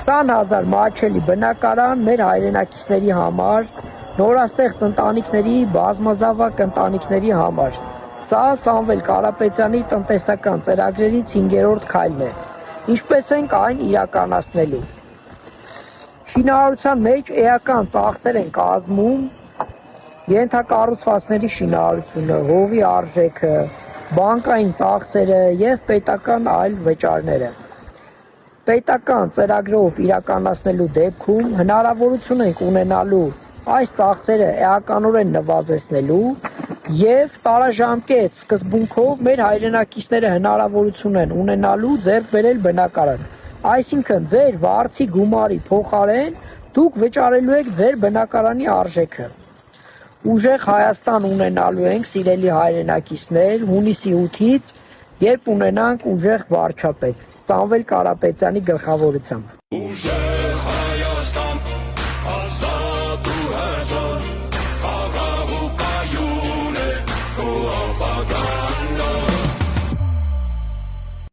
20,000 մատչելի բնակարան մեր հայրենակիցների համար, նորաստեղծ ընտանիքների, բազմազավակ ընտանիքների համար։ Սա Սամվել Կարապետյանի տնտեսական ծրագրերից 5-րդ քայլն է։ Ինչպես ենք այն իրականացնելու։ Շինարարության մեջ էական ծախսեր են կազմում ենթակառուցվածքների շինարարությունը, հողի արժեքը, բանկային ծախսերը եւ պետական այլ վճարները։ Պետական ծրագրով իրականացնելու դեպքում հնարավորություն ենք ունենալու այս ծախսերը էականորեն նվազեցնելու եւ տարաժամկետ սկզբունքով մեր հայրենակիցները հնարավորություն են ունենալու ձեռք բերել բնակարան։ Այսինքն ձեր վարձի գումարի փոխարեն դուք վճարելու եք ձեր բնակարանի արժեքը։ Ուժեղ Հայաստան ունենալու ենք, սիրելի հայրենակիցներ, հունիսի 8-ից, երբ ունենանք ուժեղ վարչապետ Սամվել Կարապետյանի գլխավորությամբ։ Ուժեղ Հայաստան, ազատ ու հզոր, խաղաղ ու կայուն է քո ապագան։